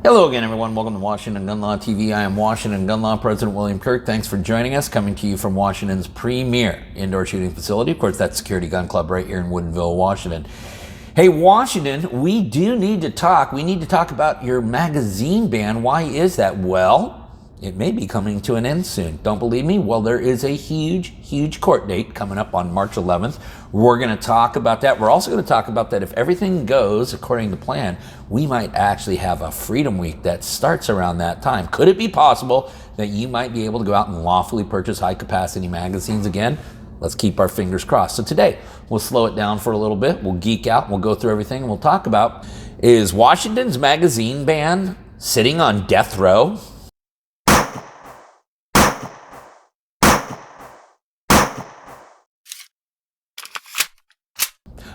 Hello again, everyone. Welcome to Washington Gun Law TV. I am Washington Gun Law President William Kirk. Thanks for joining us, coming to you from Washington's premier indoor shooting facility. Of course, that's Security Gun Club right here in Woodinville, Washington. Hey, Washington, we do need to talk. We need to talk about your magazine ban. Why is that? Well, it may be coming to an end soon. Don't believe me? Well, there is a huge court date coming up on March 11th. We're going to talk about that. We're also going to talk about that if everything goes according to plan, we might actually have a Freedom Week that starts around that time. Could it be possible that you might be able to go out and lawfully purchase high-capacity magazines again? Let's keep our fingers crossed. So today, we'll slow it down for a little bit. We'll geek out. We'll go through everything, and we'll talk about, is Washington's magazine ban sitting on death row?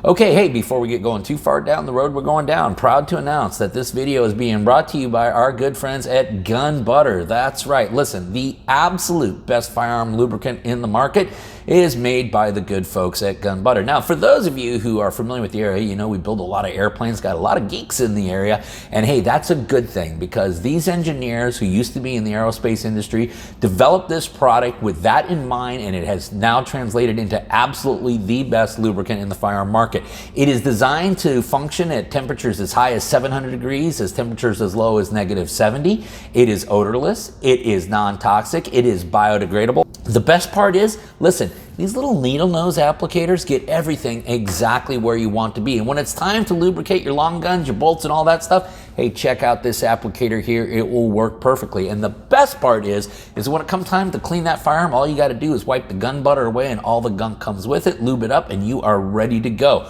Okay, hey, before we get going too far down the road we're going down, proud to announce that this video is being brought to you by our good friends at Gun Butter. That's right. Listen, the absolute best firearm lubricant in the market is made by the good folks at Gun Butter. Now, for those of you who are familiar with the area, you know we build a lot of airplanes, got a lot of geeks in the area, and hey, that's a good thing because these engineers who used to be in the aerospace industry developed this product with that in mind, and it has now translated into absolutely the best lubricant in the firearm market. It is designed to function at temperatures as high as 700 degrees, as temperatures as low as -70. It is odorless, it is non-toxic, it is biodegradable. The best part is, listen, these little needle nose applicators get everything exactly where you want to be. And when it's time to lubricate your long guns, your bolts and all that stuff, hey, check out this applicator here. It will work perfectly. And the best part is when it comes time to clean that firearm, all you got to do is wipe the gun butter away and all the gunk comes with it, lube it up, and you are ready to go.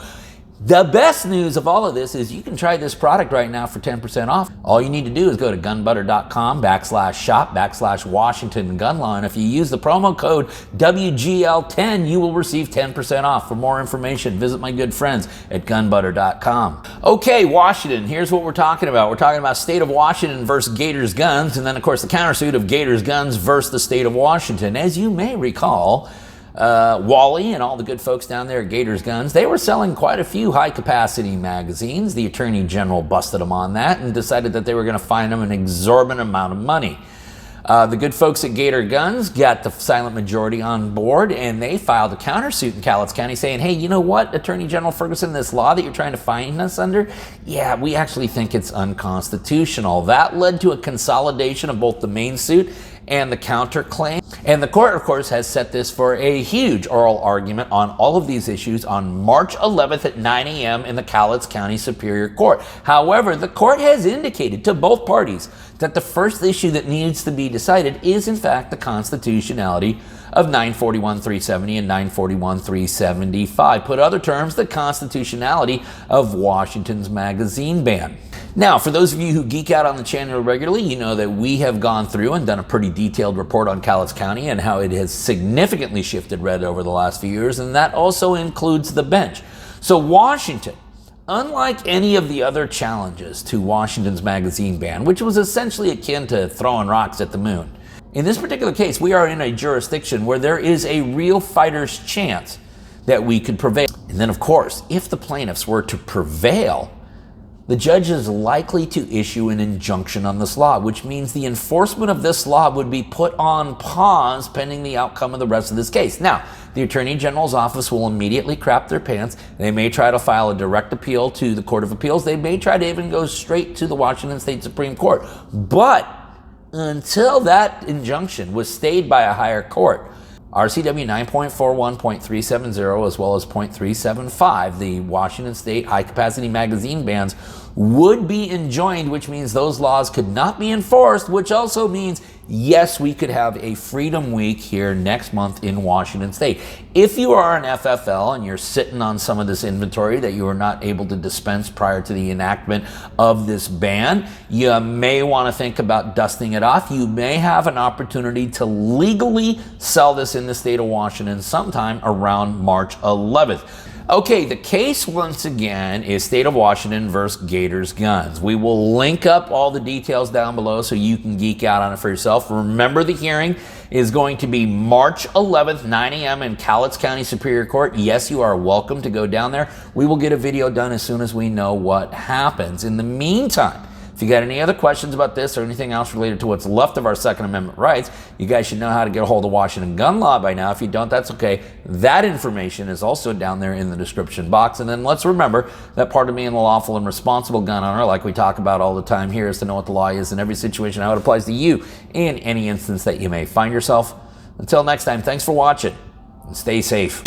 The best news of all of this is you can try this product right now for 10% off. All you need to do is go to gunbutter.com/shop/Washington Gun Law. And if you use the promo code WGL10, you will receive 10% off. For more information, visit my good friends at gunbutter.com. Okay, Washington, here's what we're talking about. We're talking about State of Washington versus Gator Guns, and then, of course, the countersuit of Gator Guns versus the State of Washington. As you may recall, Wally and all the good folks down there at Gator Guns, they were selling quite a few high-capacity magazines. The Attorney General busted them on that and decided that they were going to fine them an exorbitant amount of money. The good folks at Gator Guns got the silent majority on board, and they filed a countersuit in Cowlitz County saying, hey, you know what, Attorney General Ferguson, this law that you're trying to fine us under, yeah, we actually think it's unconstitutional. That led to a consolidation of both the main suit and the counterclaim. And the court, of course, has set this for a huge oral argument on all of these issues on March 11th at 9 a.m. in the Cowlitz County Superior Court. However, the court has indicated to both parties that the first issue that needs to be decided is, in fact, the constitutionality of 941-370 and 941-375. Put other terms, the constitutionality of Washington's magazine ban. Now, for those of you who geek out on the channel regularly, you know that we have gone through and done a pretty detailed report on Cowlitz County and how it has significantly shifted red over the last few years, and that also includes the bench. So Washington, unlike any of the other challenges to Washington's magazine ban, which was essentially akin to throwing rocks at the moon, in this particular case, we are in a jurisdiction where there is a real fighter's chance that we could prevail. And then, of course, if the plaintiffs were to prevail, the judge is likely to issue an injunction on this law, which means the enforcement of this law would be put on pause pending the outcome of the rest of this case. Now, the Attorney General's office will immediately crap their pants. They may try to file a direct appeal to the Court of Appeals. They may try to even go straight to the Washington State Supreme Court. But until that injunction was stayed by a higher court, RCW 9.41.370 as well as .375, the Washington State high-capacity magazine bans would be enjoined, which means those laws could not be enforced, which also means, yes, we could have a Freedom Week here next month in Washington State. If you are an FFL and you're sitting on some of this inventory that you were not able to dispense prior to the enactment of this ban, you may want to think about dusting it off. You may have an opportunity to legally sell this in the state of Washington sometime around March 11th. Okay, the case once again is State of Washington versus Gator Guns. We will link up all the details down below so you can geek out on it for yourself. Remember, the hearing is going to be March 11th, 9 a.m. in Cowlitz County Superior Court. Yes, you are welcome to go down there. We will get a video done as soon as we know what happens. In the meantime, if If you got any other questions about this or anything else related to what's left of our Second Amendment rights, you guys should know how to get a hold of Washington gun law by now. If you don't, that's okay. That information is also down there in the description box. And then let's remember that part of being a lawful and responsible gun owner, like we talk about all the time here, is to know what the law is in every situation, how it applies to you in any instance that you may find yourself. Until next time, thanks for watching and stay safe.